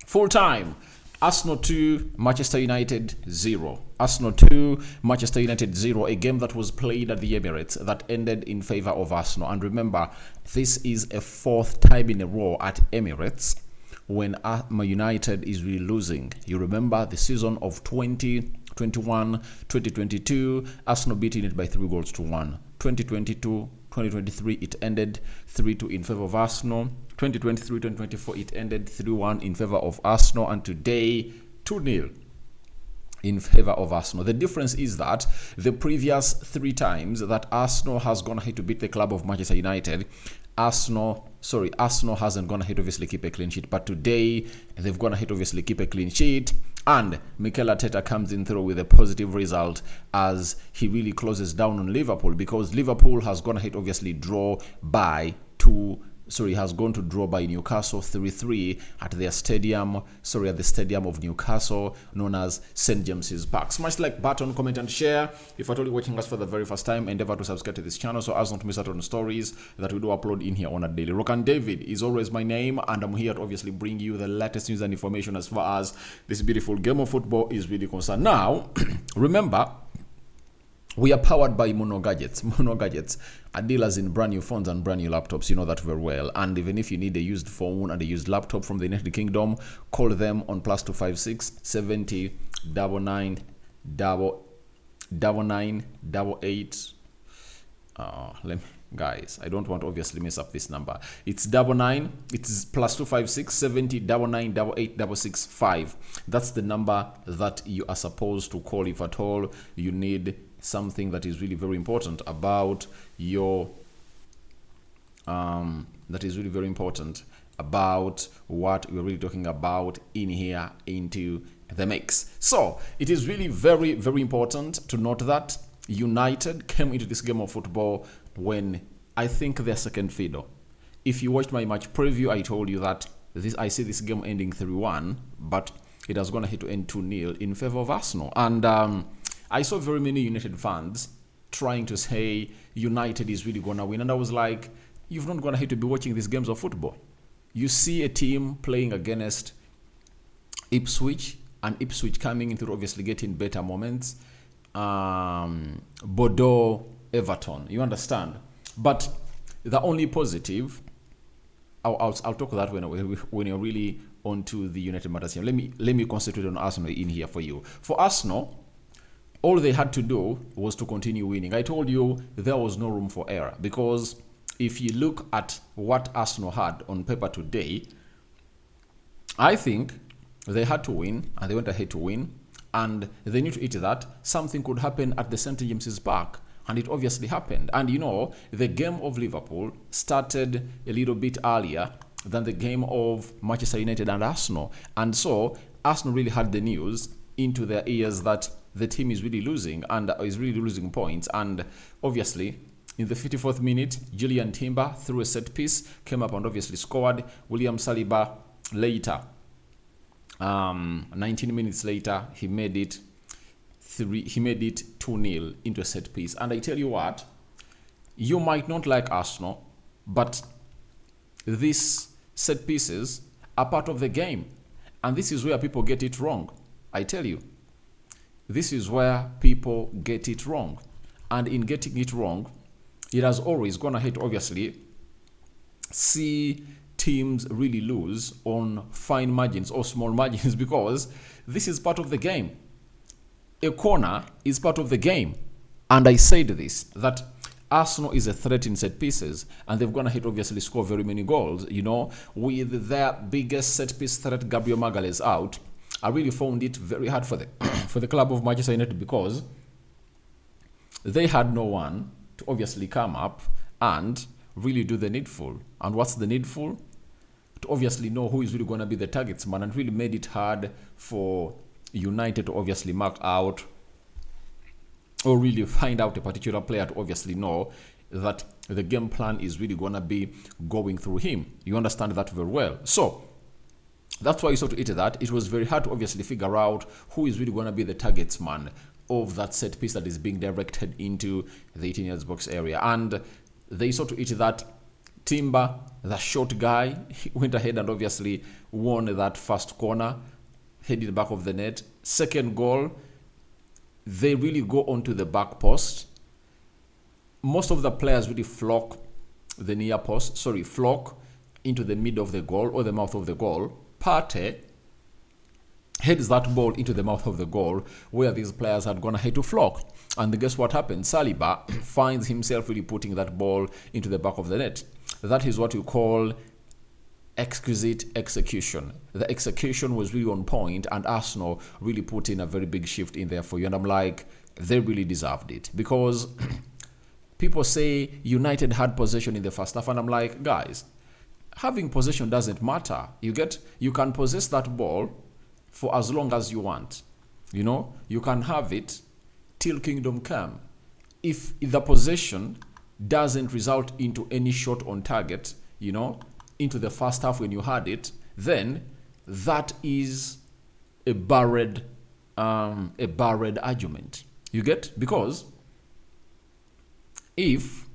Full time. Arsenal 2, Manchester United 0. Arsenal 2, Manchester United 0. A game that was played at the Emirates that ended in favor of Arsenal. And remember, this is a fourth time in a row at Emirates when United is really losing. You remember the season of 2021, 2022, Arsenal beating it by 3-1. 2022-2023, it ended 3-2 in favor of Arsenal. 2023-2024, it ended 3-1 in favor of Arsenal. And today, 2-0 in favor of Arsenal. The difference is that the previous 3 times that Arsenal has gone ahead to beat the club of Manchester United, Arsenal hasn't gone ahead to obviously keep a clean sheet. But today, they've gone ahead to obviously keep a clean sheet. And Mikel Arteta comes in through with a positive result as he really closes down on Liverpool, because Liverpool has gone ahead obviously has gone to draw by Newcastle 3-3 at the stadium of Newcastle, known as St. James's Park. Smash the like button, comment and share. If you're only watching us for the very first time, endeavor to subscribe to this channel so as not to miss out on stories that we do upload in here on a daily. Rokani David is always my name, and I'm here to obviously bring you the latest news and information as far as this beautiful game of football is really concerned. Now, remember, we are powered by Mono Gadgets. Mono Gadgets are dealers in brand new phones and brand new laptops. You know that very well. And even if you need a used phone and a used laptop from the United Kingdom, call them on +256 70 99 88. Guys, I don't want to obviously mess up this number. It's it's +256 70 99 88 665. That's the number that you are supposed to call if at all you need something that is really very important about your about what we're really talking about in here into the mix. So it is really very, very important to note that United came into this game of football when I think they're second fiddle. If you watched my match preview, I told you that I see this game ending 3-1, but it has gone ahead to end 2-0 in favor of Arsenal. And I saw very many United fans trying to say United is really going to win. And I was like, you've not gone ahead to be watching these games of football. You see a team playing against Ipswich, and Ipswich coming into obviously getting better moments. Bordeaux, Everton, you understand? But the only positive, I'll talk that when you're really onto the United matters here. Let me concentrate on Arsenal in here for you. For Arsenal, all they had to do was to continue winning. I told you there was no room for error, because if you look at what Arsenal had on paper today, I think they had to win, and they went ahead to win, and they knew to eat that something could happen at the St. James's Park, and it obviously happened. And you know, the game of Liverpool started a little bit earlier than the game of Manchester United and Arsenal, and so Arsenal really had the news into their ears that the team is really losing and is really losing points. And obviously, in the 54th minute, Julian Timber threw a set piece, came up and obviously scored. William Saliba later, 19 minutes later, he made it 2-0 into a set piece. And I tell you what, you might not like Arsenal, but these set pieces are part of the game. And this is where people get it wrong. I tell you, this is where people get it wrong. And in getting it wrong, it has always gone ahead to obviously see teams really lose on fine margins or small margins, because this is part of the game. A corner is part of the game. And I said this, that Arsenal is a threat in set pieces, and they've gone ahead to obviously score very many goals. You know, with their biggest set piece threat, Gabriel Magalhaes, out, I really found it very hard for the for the club of Manchester United, because they had no one to obviously come up and really do the needful. And what's the needful? To obviously know who is really going to be the targets man, and really made it hard for United to obviously mark out or really find out a particular player to obviously know that the game plan is really going to be going through him. You understand that very well. So that's why you saw to it that it was very hard to obviously figure out who is really going to be the targets man of that set piece that is being directed into the 18 yards box area. And they saw to it that Timber, the short guy, he went ahead and obviously won that first corner, headed back of the net. Second goal, they really go onto the back post. Most of the players really flock into the mid of the goal or the mouth of the goal. Partey heads that ball into the mouth of the goal where these players had gone ahead to flock. And guess what happened? Saliba finds himself really putting that ball into the back of the net. That is what you call exquisite execution. The execution was really on point, and Arsenal really put in a very big shift in there for you. And I'm like, they really deserved it, because people say United had possession in the first half, and I'm like, guys, having possession doesn't matter. You can possess that ball for as long as you want. You can have it till kingdom come. If the possession doesn't result into any shot on target, into the first half when you had it, then that is a buried argument. You get? Because if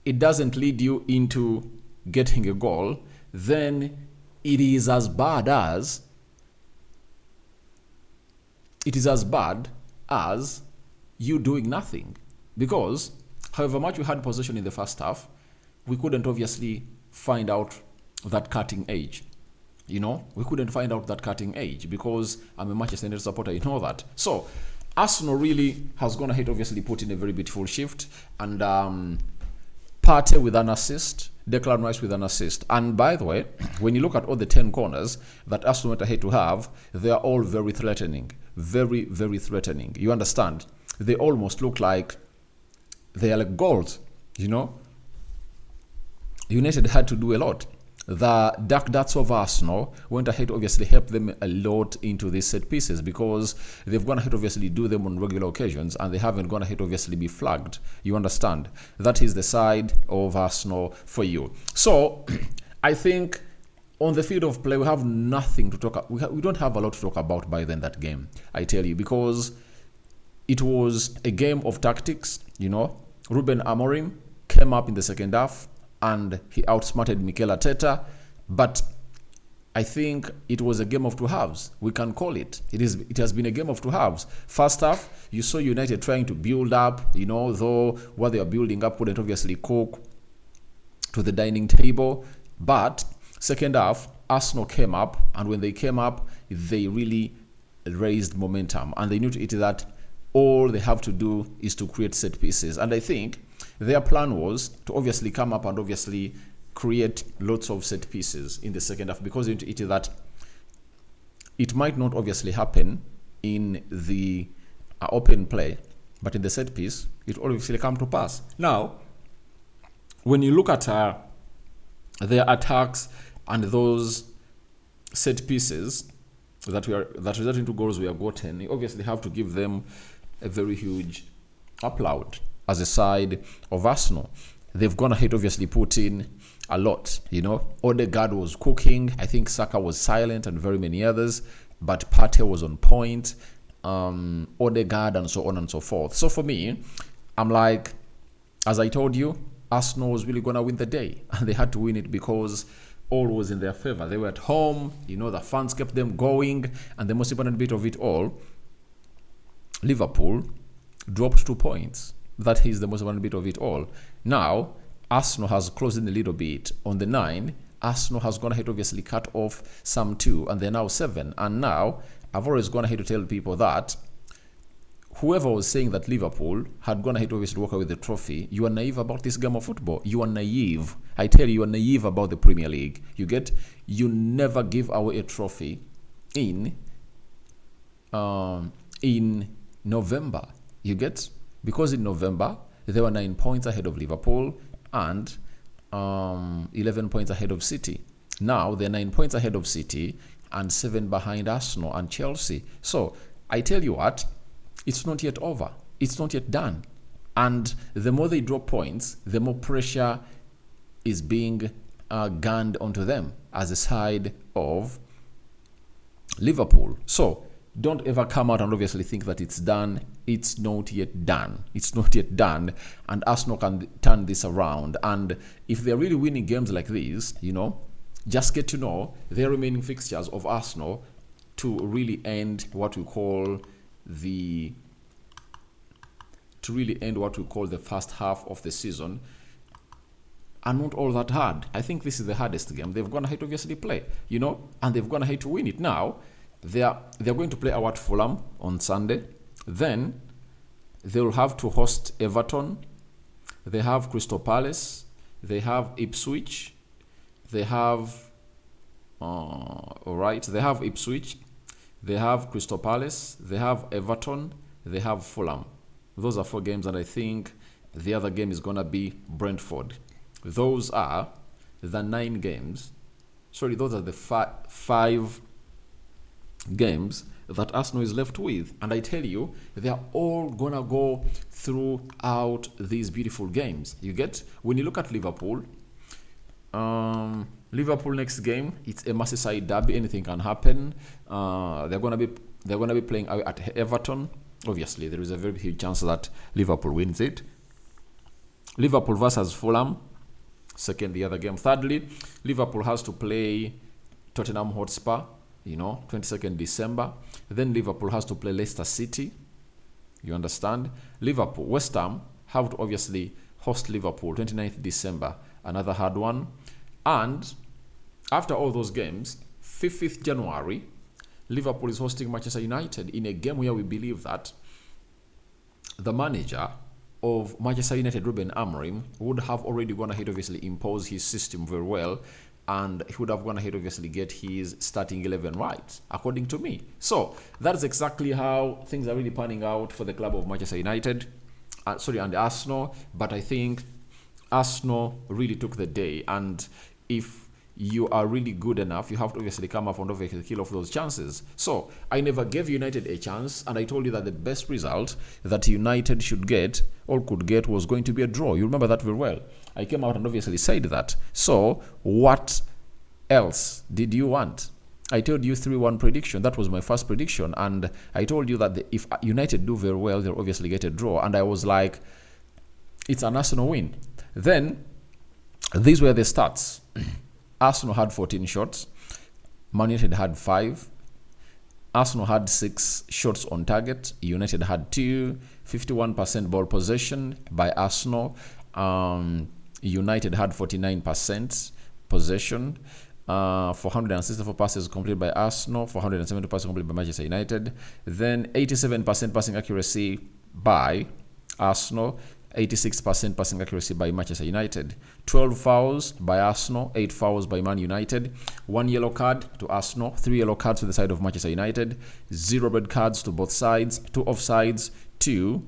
it doesn't lead you into getting a goal, then it is as bad as you doing nothing. Because however much we had possession in the first half, we couldn't obviously find out that cutting edge. We couldn't find out that cutting edge, because I'm a Manchester United supporter, you know that. So Arsenal really has gone ahead, obviously put in a very beautiful shift, and Partey with an assist, Declan Rice with an assist. And by the way, when you look at all the 10 corners that Arsenal went ahead to have, they are all very threatening. Very, very threatening. You understand? They almost look like they are like goals, United had to do a lot. The dark darts of Arsenal went ahead to obviously help them a lot into these set pieces, because they've gone ahead to obviously do them on regular occasions, and they haven't gone ahead to obviously be flagged. You understand? That is the side of Arsenal for you. So I think on the field of play, we have nothing to talk about. We don't have a lot to talk about by then that game, I tell you, because it was a game of tactics. Ruben Amorim came up in the second half and he outsmarted Mikel Arteta, but I think it was a game of two halves. We can call it. It has been a game of two halves. First half, you saw United trying to build up, though what they are building up wouldn't obviously cook to the dining table. But second half, Arsenal came up, and when they came up, they really raised momentum, and they knew to it that all they have to do is to create set pieces. And I think their plan was to obviously come up and obviously create lots of set pieces in the second half, because it is that it might not obviously happen in the open play, but in the set piece, it obviously come to pass. Now, when you look at their attacks and those set pieces that result into goals we have gotten, you obviously have to give them a very huge applaud as a side of Arsenal. They've gone ahead, obviously put in a lot. Odegaard was cooking. I think Saka was silent, and very many others. But Partey was on point. Odegaard, and so on and so forth. So for me, I'm like, as I told you, Arsenal was really going to win the day, and they had to win it because all was in their favor. They were at home. The fans kept them going, and the most important bit of it all, Liverpool dropped 2 points. That is the most important bit of it all. Now, Arsenal has closed in a little bit. On the 9, Arsenal has gone ahead to obviously cut off some 2, and they're now 7. And now, I've always gone ahead to tell people that whoever was saying that Liverpool had gone ahead to obviously walk away with the trophy, you are naive about this game of football. You are naive. I tell you, you are naive about the Premier League. You never give away a trophy in November. Because in November, they were 9 points ahead of Liverpool and 11 points ahead of City. Now, they're 9 points ahead of City and 7 behind Arsenal and Chelsea. So, I tell you what, it's not yet over. It's not yet done. And the more they drop points, the more pressure is being gunned onto them as a side of Liverpool. So, don't ever come out and obviously think that it's done. It's not yet done. It's not yet done. And Arsenal can turn this around. And if they're really winning games like this, just get to know their remaining fixtures of Arsenal to really end what we call the first half of the season are not all that hard. I think this is the hardest game they've gone ahead to obviously play, and they've gone ahead to win it. Now, they're going to play out Fulham on Sunday. Then they'll have to host Everton. They have Crystal Palace. They have Ipswich. They have They have Ipswich. They have Crystal Palace. They have Everton. They have Fulham. Those are 4 games, and I think the other game is gonna be Brentford. Those are the 9 games. Sorry, those are the 5 games that Arsenal is left with. And I tell you, they are all gonna go throughout these beautiful games. You get? When you look at Liverpool, Liverpool next game, it's a Merseyside derby. Anything can happen. They're gonna be playing at Everton. Obviously, there is a very huge chance that Liverpool wins it. Liverpool versus Fulham, second the other game. Thirdly, Liverpool has to play Tottenham Hotspur, 22nd December. Then Liverpool has to play Leicester City. You understand? West Ham have to obviously host Liverpool 29th December, another hard one. And after all those games, 5th January, Liverpool is hosting Manchester United in a game where we believe that the manager of Manchester United, Ruben Amorim, would have already gone ahead obviously impose his system very well, and he would have gone ahead obviously get his starting 11 right, according to me. So that's exactly how things are really panning out for the club of Manchester United, and Arsenal. But I think Arsenal really took the day, and if you are really good enough, you have to obviously come up and obviously kill off those chances. So I never gave United a chance, and I told you that the best result that United should get or could get was going to be a draw. You remember that very well. I came out and obviously said that. So what else did you want? I told you 3-1 prediction. That was my first prediction, and I told you that if United do very well, they'll obviously get a draw. And I was like, it's an Arsenal win. Then these were the stats. Arsenal had 14 shots. Man United had 5. Arsenal had 6 shots on target. United had 2. 51% ball possession by Arsenal. United had 49% possession. 464 passes completed by Arsenal. 470 passes completed by Manchester United. Then 87% passing accuracy by Arsenal. 86% passing accuracy by Manchester United. 12 fouls by Arsenal, 8 fouls by Man United. 1 yellow card to Arsenal, 3 yellow cards to the side of Manchester United. 0 red cards to both sides, 2 offsides to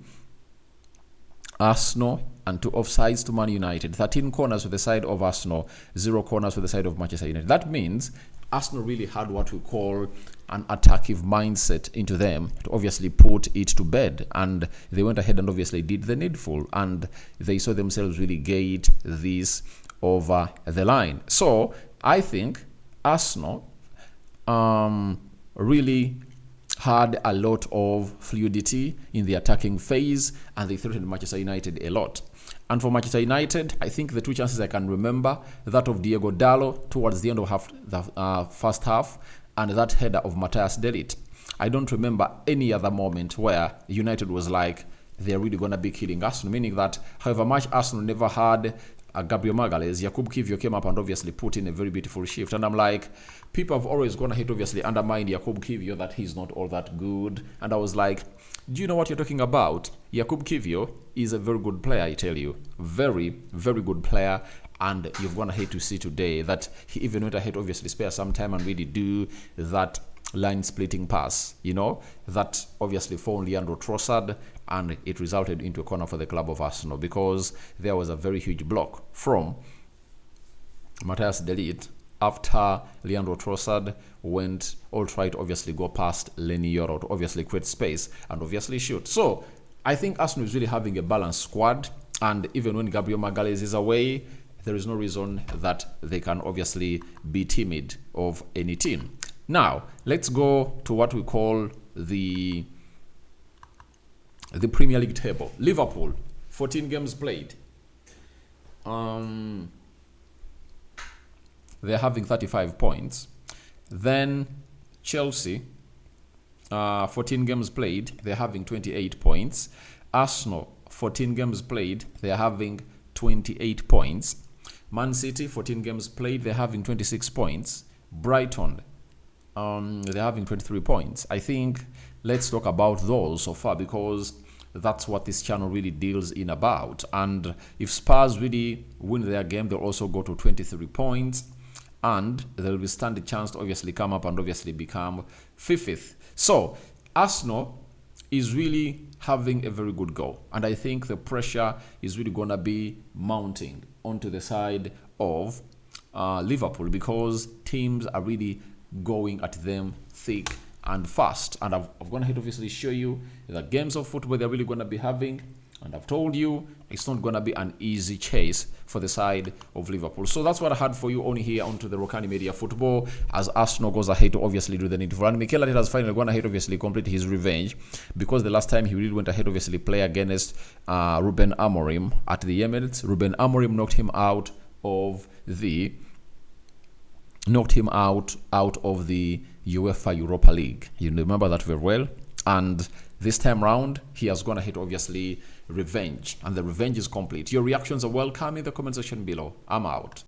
Arsenal and 2 offsides to Man United. 13 corners to the side of Arsenal, 0 corners to the side of Manchester United. That means Arsenal really had what we call an attacking mindset into them to obviously put it to bed, and they went ahead and obviously did the needful, and they saw themselves really get this over the line. So I think Arsenal really had a lot of fluidity in the attacking phase, and they threatened Manchester United a lot. And for Manchester United, I think the 2 chances I can remember, that of Diego Dallo towards the end of the first half, and that header of Matthias de Ligt. I don't remember any other moment where United was like, they're really going to be killing Arsenal, meaning that however much Arsenal never had Gabriel Magalhaes, Jakub Kiwior came up and obviously put in a very beautiful shift. And I'm like, people have always gone ahead obviously undermined Jakub Kiwior, that he's not all that good. And I was like, do you know what you're talking about? Jakub Kiwior is a very good player, I tell you. Very, very good player. And you've gone ahead to see today that he even went ahead obviously spare some time and really do that line splitting pass, that obviously for Leandro Trossard, and it resulted into a corner for the club of Arsenal, because there was a very huge block from Matthias de Ligt after Leandro Trossard went all tried to obviously go past Lenny Yoro to obviously create space and obviously shoot. So I think Arsenal is really having a balanced squad, and even when Gabriel Magalhaes is away, there is no reason that they can obviously be timid of any team. Now, let's go to what we call the Premier League table. Liverpool, 14 games played. They're having 35 points. Then Chelsea, 14 games played, they're having 28 points. Arsenal, 14 games played, they're having 28 points. Man City, 14 games played, they're having 26 points. Brighton, they're having 23 points. I think let's talk about those so far, because that's what this channel really deals in about. And if Spurs really win their game, they'll also go to 23 points. And there will be stand a chance to obviously come up and obviously become fifth. So Arsenal is really having a very good go. And I think the pressure is really going to be mounting onto the side of Liverpool, because teams are really going at them thick and fast. And I've gone ahead to obviously show you the games of football they're really going to be having. And I've told you it's not going to be an easy chase for the side of Liverpool. So that's what I had for you only here onto the Rokani Media Football, as Arsenal goes ahead to obviously do the needful. And Mikel Arteta has finally gone ahead to obviously complete his revenge, because the last time he really went ahead obviously play against Ruben Amorim at the Emirates. Ruben Amorim knocked him out of the UEFA Europa League. You remember that very well. And this time round, he has gone ahead obviously revenge, and the revenge is complete. Your reactions are welcome in the comment section below. I'm out.